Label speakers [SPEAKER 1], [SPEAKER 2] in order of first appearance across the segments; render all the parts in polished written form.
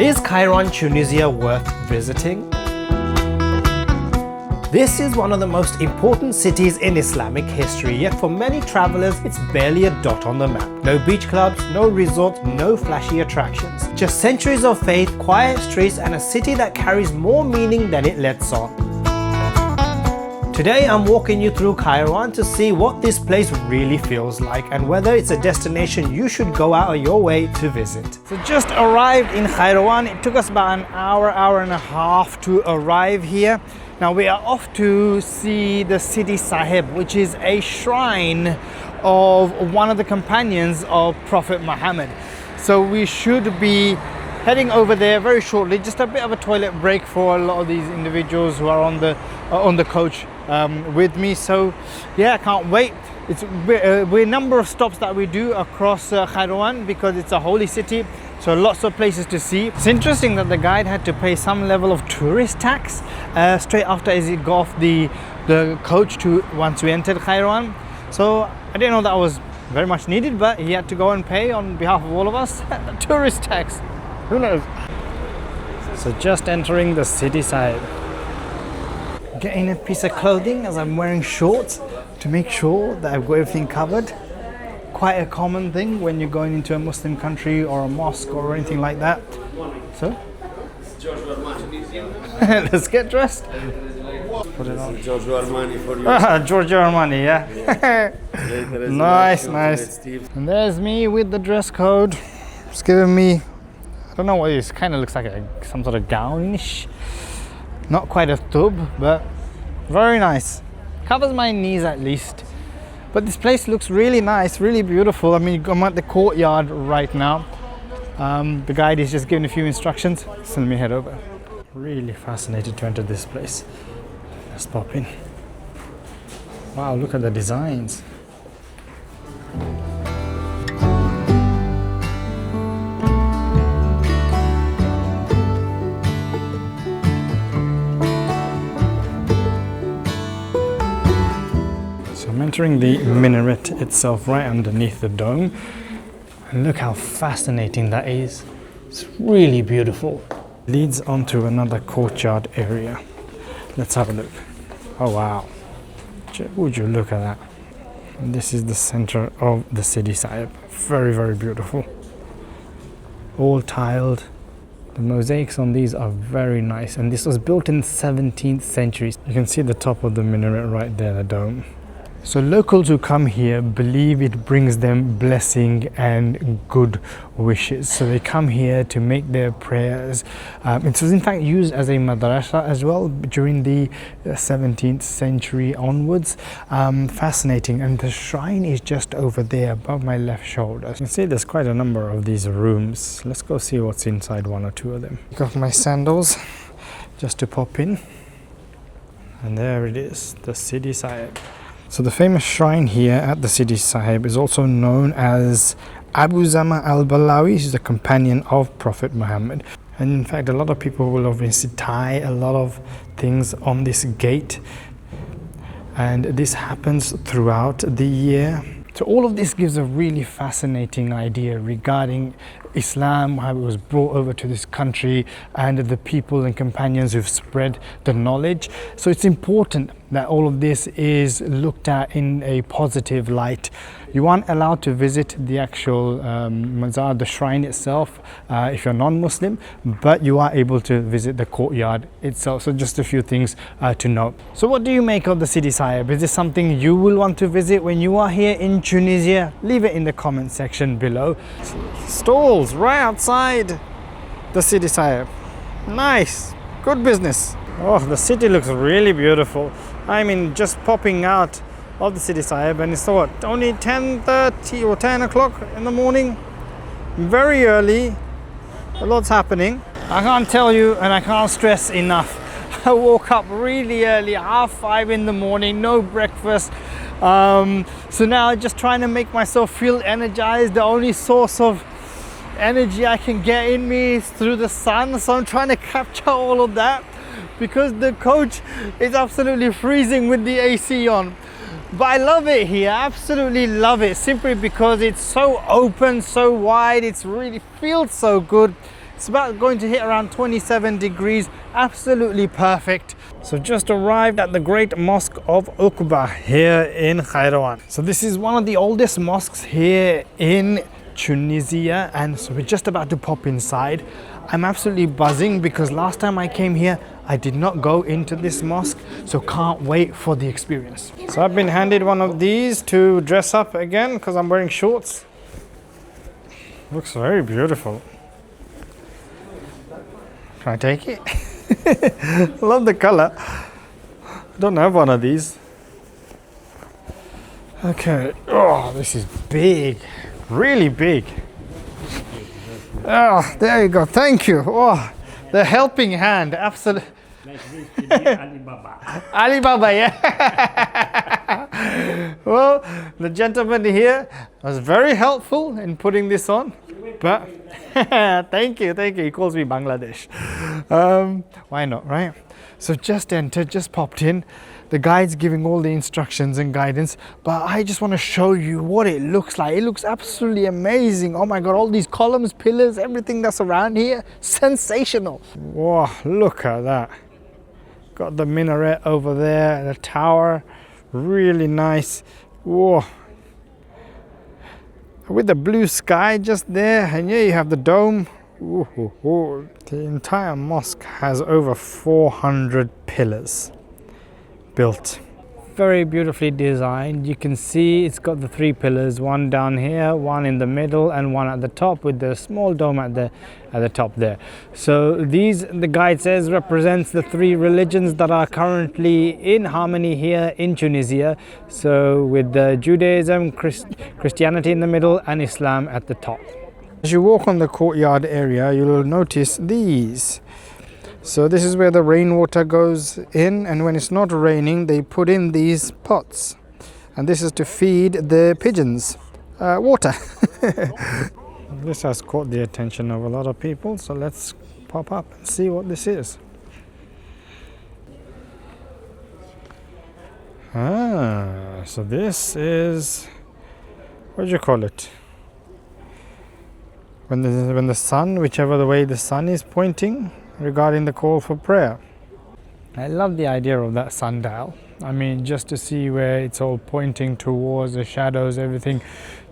[SPEAKER 1] Is Kairouan, Tunisia worth visiting? This is one of the most important cities in Islamic history, yet for many travelers it's barely a dot on the map. No beach clubs, no resorts, no flashy attractions. Just centuries of faith, quiet streets and a city that carries more meaning than it lets on. Today I'm walking you through Kairouan to see what this place really feels like and whether it's a destination you should go out of your way to visit. So just arrived in Kairouan. It took us about an hour and a half to arrive here. Now we are off to see the Sidi Sahabi, which is a shrine of one of the companions of Prophet Muhammad. So we should be heading over there very shortly. Just a bit of a toilet break for a lot of these individuals who are on the coach with me. So yeah, I can't wait. We're a number of stops that we do across Kairouan because it's a holy city, so lots of places to see. It's interesting that the guide had to pay some level of tourist tax straight after as he got off the coach to once we entered Kairouan. So I didn't know that was very much needed, but he had to go and pay on behalf of all of us tourist tax. Who knows? So just entering the Sidi Sahabi. Getting a piece of clothing as I'm wearing shorts to make sure that I've got everything covered. Quite a common thing when you're going into a Muslim country or a mosque or anything like that. So let's get dressed. Put it on.
[SPEAKER 2] Giorgio Armani for you.
[SPEAKER 1] Giorgio Armani, yeah. Nice. And there's me with the dress code. It's giving me, I don't know what it is, kind of looks like some sort of gownish. Not quite a tub, but very nice. Covers my knees at least. But this place looks really nice, really beautiful. I mean, I'm at the courtyard right now. The guide is just giving a few instructions. So let me head over. Really fascinated to enter this place. Let's pop in. Wow, look at the designs. Entering the minaret itself right underneath the dome, and look how fascinating that is. It's really beautiful. Leads onto another courtyard area. Let's have a look. Oh wow, would you look at that? And this is the center of the Sidi Sahabi. Very beautiful, all tiled. The mosaics on these are very nice, and this was built in the 17th century. You can see the top of the minaret right there, the dome. So locals who come here believe it brings them blessing and good wishes. So they come here to make their prayers. It was in fact used as a madrasa as well during the 17th century onwards. Fascinating. And the shrine is just over there above my left shoulder. You can see there's quite a number of these rooms. Let's go see what's inside one or two of them. Got my sandals just to pop in. And there it is, the Sidi Sahabi. So the famous shrine here at the Sidi Sahabi is also known as Abu Zama al-Balawi. He's the companion of Prophet Muhammad. And in fact, a lot of people will obviously tie a lot of things on this gate. And this happens throughout the year. So all of this gives a really fascinating idea regarding Islam, how it was brought over to this country, and the people and companions who've spread the knowledge. So it's important that all of this is looked at in a positive light. You aren't allowed to visit the actual mazar, the shrine itself, if you're non-Muslim, but you are able to visit the courtyard itself. So just a few things to note. So what do you make of the Sidi Sahabi? Is this something you will want to visit when you are here in Tunisia? Leave it in the comment section below. Stalls right outside the Sidi Sahabi. Nice, good business. Oh, the city looks really beautiful. I mean, just popping out of the Sidi Sahabi, and it's what, only 10:30 or 10 o'clock in the morning. Very early, a lot's happening. I can't tell you and I can't stress enough. I woke up really early, 5:30 in the morning, no breakfast. So now just trying to make myself feel energized. The only source of energy I can get in me is through the sun, so I'm trying to capture all of that because the coach is absolutely freezing with the AC on. But I love it here, absolutely love it, simply because it's so open, so wide, it's really feels so good. It's about going to hit around 27 degrees, absolutely perfect. So just arrived at the Great Mosque of Uqba here in Kairouan. So this is one of the oldest mosques here in Tunisia, and so we're just about to pop inside. I'm absolutely buzzing because last time I came here I did not go into this mosque, so can't wait for the experience. So I've been handed one of these to dress up again because I'm wearing shorts. Looks very beautiful. Can I take it? Love the color. Don't have one of these. Okay. Oh, this is big. Really big. Oh, there you go. Thank you. Oh, the helping hand. Absolutely. Alibaba. Alibaba, yeah. Well, the gentleman here was very helpful in putting this on. But thank you. He calls me Bangladesh. Why not, right? So just entered, just popped in. The guide's giving all the instructions and guidance, but I just want to show you what it looks like. It looks absolutely amazing. Oh my God, all these columns, pillars, everything that's around here, sensational. Wow, look at that. Got the minaret over there, the tower, really nice. Whoa. With the blue sky just there, and here you have the dome. Ooh. The entire mosque has over 400 pillars built. Very beautifully designed. You can see it's got the 3 pillars, one down here, one in the middle, and one at the top with the small dome at the top there. So these, the guide says, represents the 3 religions that are currently in harmony here in Tunisia. So with the Judaism, Christianity in the middle, and Islam at the top. As you walk on the courtyard area, you'll notice these. So this is where the rainwater goes in, and when it's not raining they put in these pots, and this is to feed the pigeons water. This has caught the attention of a lot of people, so let's pop up and see what this is. So this is, what do you call it? When the sun, whichever the way the sun is pointing, regarding the call for prayer. I love the idea of that sundial. I mean, just to see where it's all pointing towards, the shadows, everything,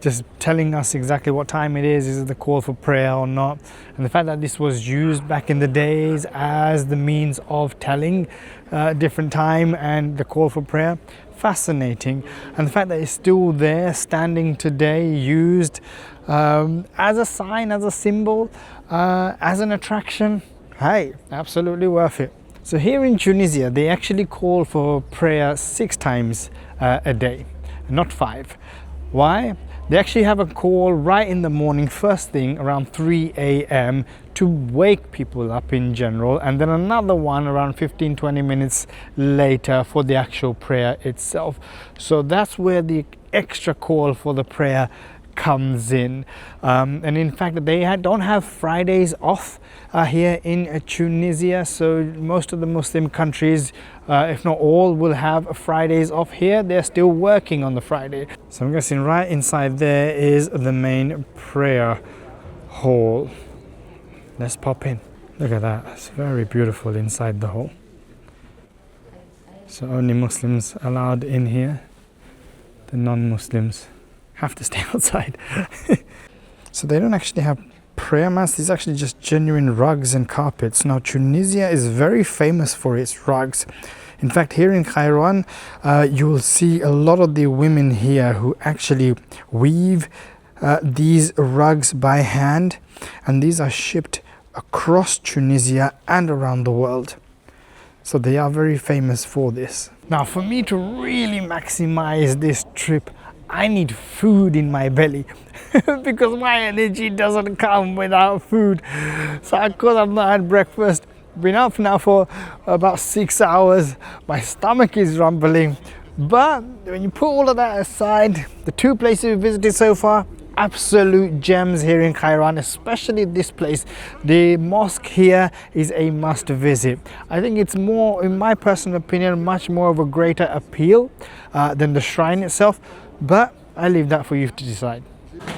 [SPEAKER 1] just telling us exactly what time it is it the call for prayer or not? And the fact that this was used back in the days as the means of telling different time and the call for prayer, fascinating. And the fact that it's still there, standing today, used as a sign, as a symbol, as an attraction, hey, absolutely worth it. So here in Tunisia, they actually call for prayer 6 times a day, not 5. Why? They actually have a call right in the morning, first thing around 3 a.m. to wake people up in general, and then another one around 15-20 minutes later for the actual prayer itself. So that's where the extra call for the prayer comes in, and in fact they don't have Fridays off here in Tunisia. So most of the Muslim countries, if not all, will have Fridays off. Here they're still working on the Friday. So I'm guessing right inside there is the main prayer hall. Let's pop in. Look at that, it's very beautiful inside the hall. So only Muslims allowed in here. The non-Muslims have to stay outside. So they don't actually have prayer mats, these are actually just genuine rugs and carpets. Now Tunisia is very famous for its rugs. In fact, here in Kairouan, you will see a lot of the women here who actually weave these rugs by hand, and these are shipped across Tunisia and around the world. So they are very famous for this. Now for me to really maximize this trip, I need food in my belly because my energy doesn't come without food. So of course I've not had breakfast. Been up now for about 6 hours. My stomach is rumbling. But when you put all of that aside, the 2 places we visited so far, absolute gems here in Kairouan, especially this place. The mosque here is a must visit. I think it's more, in my personal opinion, much more of a greater appeal than the shrine itself. But I leave that for you to decide.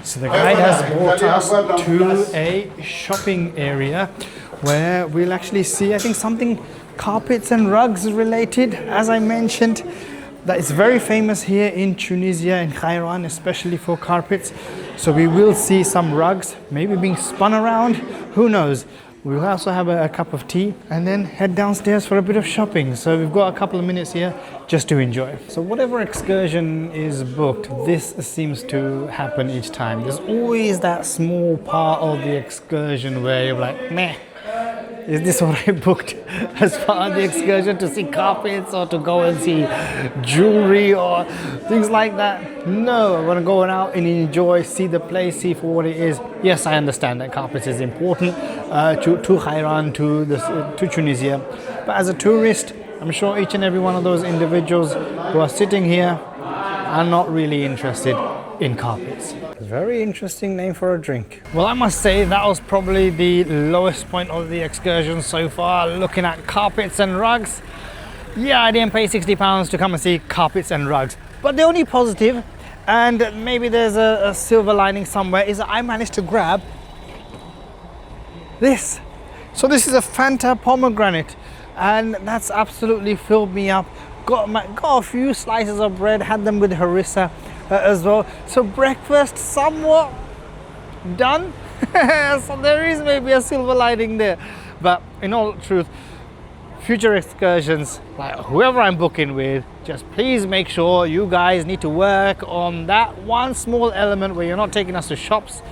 [SPEAKER 1] So the guide has brought us to a shopping area where we'll actually see, I think, something carpets and rugs related. As I mentioned, that is very famous here in Tunisia, in Kairouan, especially for carpets. So we will see some rugs, maybe being spun around, who knows. We'll also have a cup of tea and then head downstairs for a bit of shopping. So we've got a couple of minutes here just to enjoy. So whatever excursion is booked, this seems to happen each time. There's always that small part of the excursion where you're like, meh, is this what I booked as part of the excursion, to see carpets or to go and see jewelry or things like that? No, I want to go out and enjoy, see the place, see for what it is. Yes, I understand that carpets is important to Kairouan, to Tunisia. But as a tourist, I'm sure each and every one of those individuals who are sitting here are not really interested in carpets. Very interesting name for a drink. Well, I must say that was probably the lowest point of the excursion so far, looking at carpets and rugs. Yeah, I didn't pay £60 to come and see carpets and rugs. But the only positive, and maybe there's a silver lining somewhere, is that I managed to grab this. So this is a Fanta pomegranate, and that's absolutely filled me up. Got a few slices of bread, had them with harissa as well. So breakfast somewhat done. So there is maybe a silver lining there. But in all truth, future excursions, like whoever I'm booking with, just please make sure you guys need to work on that one small element where you're not taking us to shops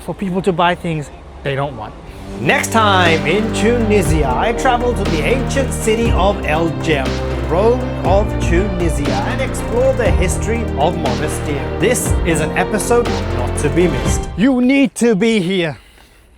[SPEAKER 1] for people to buy things they don't want. Next time in Tunisia, I travel to the ancient city of El Jem, Rome of Tunisia, and explore the history of monastir. This is an episode not to be missed. You need to be here.